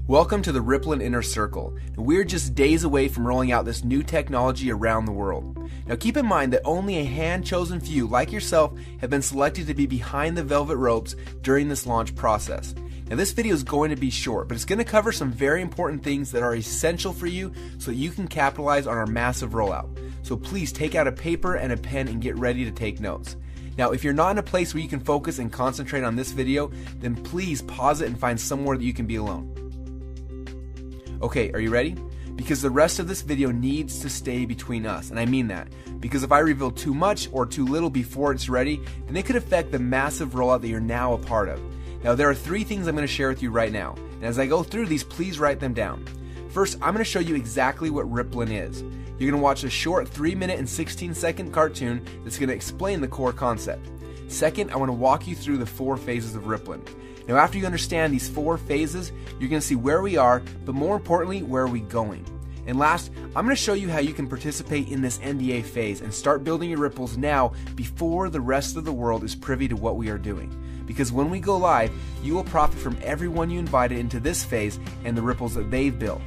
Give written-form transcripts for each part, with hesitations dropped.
Welcome to the Rippln Inner Circle. We're just days away from rolling out this new technology around the world. Now keep in mind that only a hand-chosen few like yourself have been selected to be behind the velvet ropes during this launch process. Now this video is going to be short, but it's going to cover some very important things that are essential for you so that you can capitalize on our massive rollout. So please take out a paper and a pen and get ready to take notes. Now if you're not in a place where you can focus and concentrate on this video, then please pause it and find somewhere that you can be alone. Okay, are you ready? Because the rest of this video needs to stay between us, and I mean that. Because if I reveal too much or too little before it's ready, then it could affect the massive rollout that you're now a part of. Now there are three things I'm going to share with you right now, and as I go through these, please write them down. First, I'm going to show you exactly what Rippln is. You're going to watch a short 3-minute and 16-second cartoon that's going to explain the core concept. Second, I want to walk you through the 4 phases of Rippln. Now after you understand these 4 phases, you're going to see where we are, but more importantly, where are we going. And last, I'm going to show you how you can participate in this NDA phase and start building your ripples now before the rest of the world is privy to what we are doing. Because when we go live, you will profit from everyone you invited into this phase and the ripples that they've built.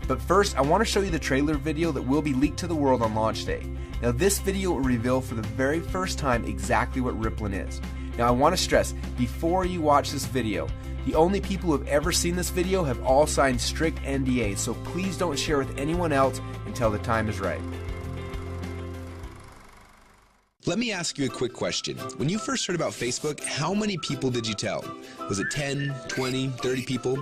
But first, I want to show you the trailer video that will be leaked to the world on launch day. Now this video will reveal for the very first time exactly what Rippln is. Now I want to stress, before you watch this video, the only people who have ever seen this video have all signed strict NDAs, so please don't share with anyone else until the time is right. Let me ask you a quick question. When you first heard about Facebook, how many people did you tell? Was it 10, 20, 30 people?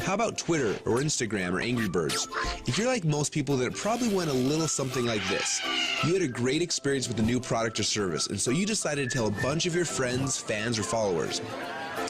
How about Twitter or Instagram or Angry Birds? If you're like most people, then it probably went a little something like this. You had a great experience with a new product or service, and so you decided to tell a bunch of your friends, fans, or followers.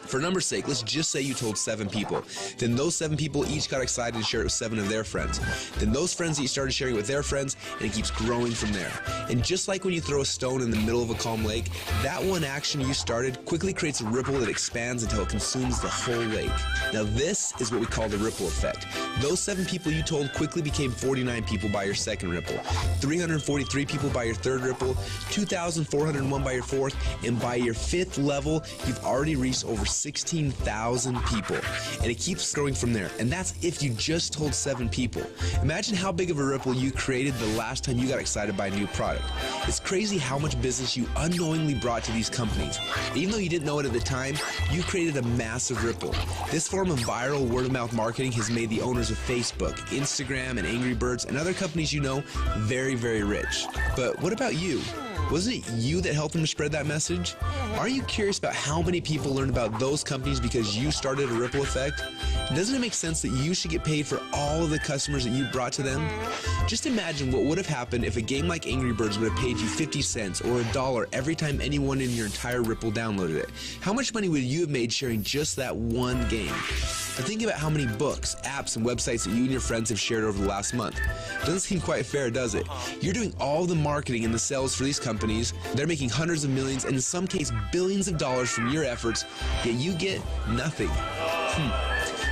For numbers' sake, let's just say you told 7 people. Then those 7 people each got excited to share it with 7 of their friends. Then those friends each started sharing it with their friends, and it keeps growing from there. And just like when you throw a stone in the middle of a calm lake, that one action you started quickly creates a ripple that expands until it consumes the whole lake. Now this is what we call the ripple effect. Those 7 people you told quickly became 49 people by your second ripple, 343 people by your third ripple, 2,401 by your fourth, and by your 5th level, you've already reached over 16,000 people, and it keeps growing from there. And that's if you just told 7 people. Imagine how big of a ripple you created the last time you got excited by a new product. It's crazy how much business you unknowingly brought to these companies. Even though you didn't know it at the time, you created a massive ripple. This form of viral word-of-mouth marketing has made the owners of Facebook, Instagram, and Angry Birds, and other companies you know very, very rich. But what about you? Wasn't it you that helped them to spread that message? Are you curious about how many people learned about those companies because you started a ripple effect? Doesn't it make sense that you should get paid for all of the customers that you brought to them? Just imagine what would have happened if a game like Angry Birds would have paid you 50 cents or $1 every time anyone in your entire Ripple downloaded it. How much money would you have made sharing just that one game? Or think about how many books, apps, and websites that you and your friends have shared over the last month. Doesn't seem quite fair, does it? You're doing all the marketing and the sales for these companies. They're making hundreds of millions, and in some cases billions of dollars from your efforts, yet you get nothing.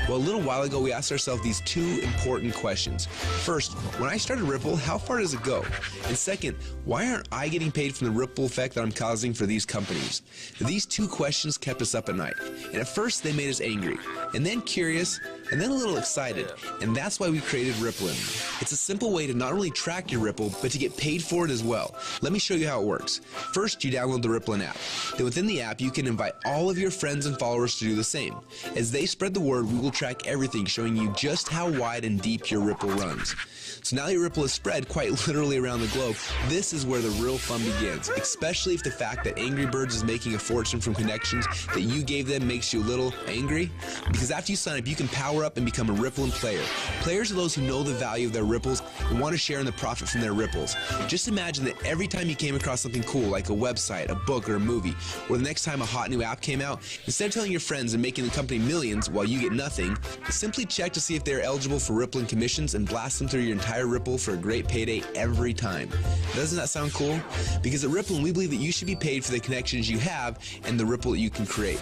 Well, a little while ago, we asked ourselves these 2 important questions. First, when I started Ripple, how far does it go? And second, why aren't I getting paid from the ripple effect that I'm causing for these companies? These 2 questions kept us up at night. And at first, they made us angry, and then curious, and then a little excited. And that's why we created Rippln. It's a simple way to not only track your Ripple, but to get paid for it as well. Let me show you how it works. First, you download the Rippln app. Then within the app, you can invite all of your friends and followers to do the same. As they spread the word, we will track everything, showing you just how wide and deep your Ripple runs. So now your Ripple is spread quite literally around the globe. This is where the real fun begins, especially if the fact that Angry Birds is making a fortune from connections that you gave them makes you a little angry. Because after you sign up, you can power up and become a Rippln player. Players are those who know the value of their ripples and want to share in the profit from their ripples. Just imagine that every time you came across something cool like a website, a book, or a movie, or the next time a hot new app came out, instead of telling your friends and making the company millions while you get nothing, simply check to see if they're eligible for Rippln commissions and blast them through your entire Ripple for a great payday every time. Doesn't that sound cool? Because at Rippln, we believe that you should be paid for the connections you have and the ripple that you can create.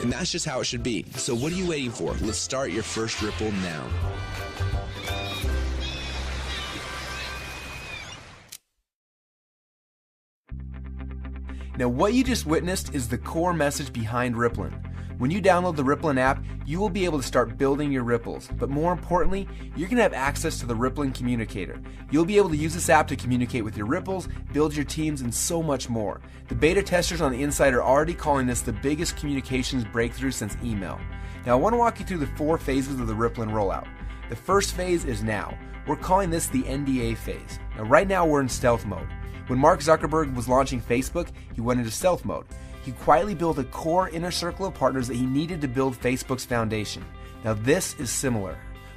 And that's just how it should be. So what are you waiting for? Let's start your first Ripple now. Now what you just witnessed is the core message behind Rippln. When you download the Rippln app, you will be able to start building your ripples. But more importantly, you're going to have access to the Rippln Communicator. You'll be able to use this app to communicate with your ripples, build your teams, and so much more. The beta testers on the inside are already calling this the biggest communications breakthrough since email. Now I want to walk you through the 4 phases of the Rippln rollout. The first phase is now. We're calling this the NDA phase. Now right now we're in stealth mode. When Mark Zuckerberg was launching Facebook, he went into stealth mode. He quietly built a core inner circle of partners that he needed to build Facebook's foundation. Now this is similar.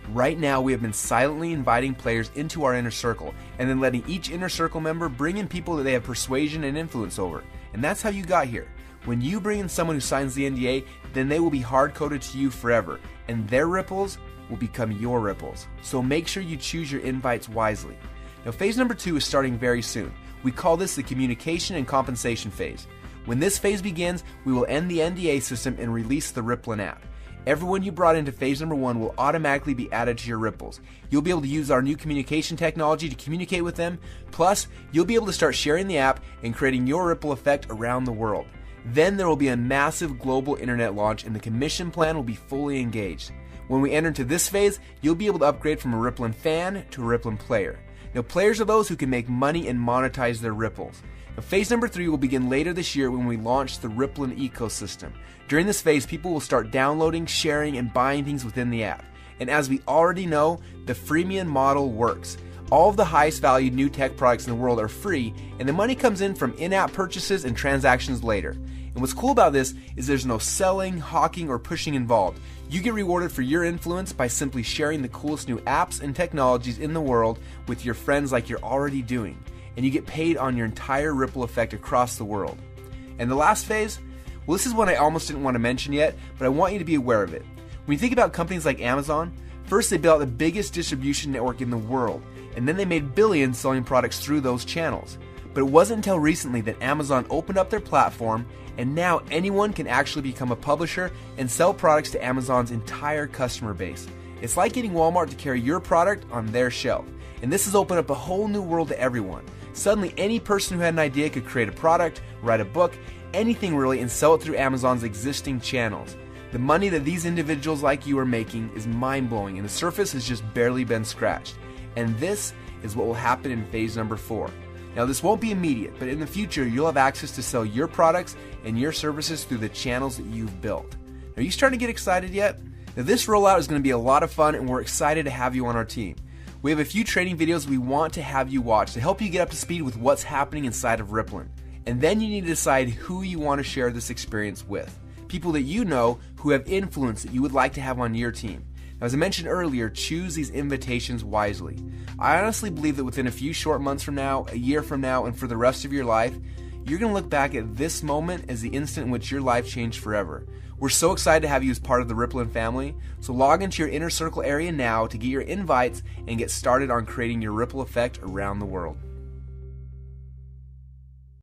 Right now we have been silently inviting players into our inner circle and then letting each inner circle member bring in people that they have persuasion and influence over. And that's how you got here. When you bring in someone who signs the NDA, then they will be hard-coded to you forever, and their ripples will become your ripples. So make sure you choose your invites wisely. Now phase number 2 is starting very soon. We call this the communication and compensation phase. When this phase begins, we will end the NDA system and release the Rippln app. Everyone you brought into phase number 1 will automatically be added to your ripples. You'll be able to use our new communication technology to communicate with them. Plus, you'll be able to start sharing the app and creating your ripple effect around the world. Then there will be a massive global internet launch and the commission plan will be fully engaged. When we enter into this phase, you'll be able to upgrade from a Rippln fan to a Rippln player. Now, players are those who can make money and monetize their ripples. Now, phase number 3 will begin later this year when we launch the Rippln ecosystem. During this phase, people will start downloading, sharing, and buying things within the app. And as we already know, the freemium model works. All of the highest valued new tech products in the world are free, and the money comes in from in-app purchases and transactions later. And what's cool about this is there's no selling, hawking, or pushing involved. You get rewarded for your influence by simply sharing the coolest new apps and technologies in the world with your friends like you're already doing. And you get paid on your entire ripple effect across the world. And the last phase? Well, this is one I almost didn't want to mention yet, but I want you to be aware of it. When you think about companies like Amazon, first they built out the biggest distribution network in the world, and then they made billions selling products through those channels. But it wasn't until recently that Amazon opened up their platform, and now anyone can actually become a publisher and sell products to Amazon's entire customer base. It's like getting Walmart to carry your product on their shelf. And this has opened up a whole new world to everyone. Suddenly, any person who had an idea could create a product, write a book, anything really, and sell it through Amazon's existing channels. The money that these individuals like you are making is mind-blowing, and the surface has just barely been scratched. And this is what will happen in phase number 4. Now, this won't be immediate, but in the future, you'll have access to sell your products and your services through the channels that you've built. Are you starting to get excited yet? Now, this rollout is going to be a lot of fun, and we're excited to have you on our team. We have a few training videos we want to have you watch to help you get up to speed with what's happening inside of Rippln. And then you need to decide who you want to share this experience with. People that you know who have influence that you would like to have on your team. Now, as I mentioned earlier, choose these invitations wisely. I honestly believe that within a few short months from now, a year from now, and for the rest of your life, you're going to look back at this moment as the instant in which your life changed forever. We're so excited to have you as part of the Rippln family, so log into your inner circle area now to get your invites and get started on creating your ripple effect around the world.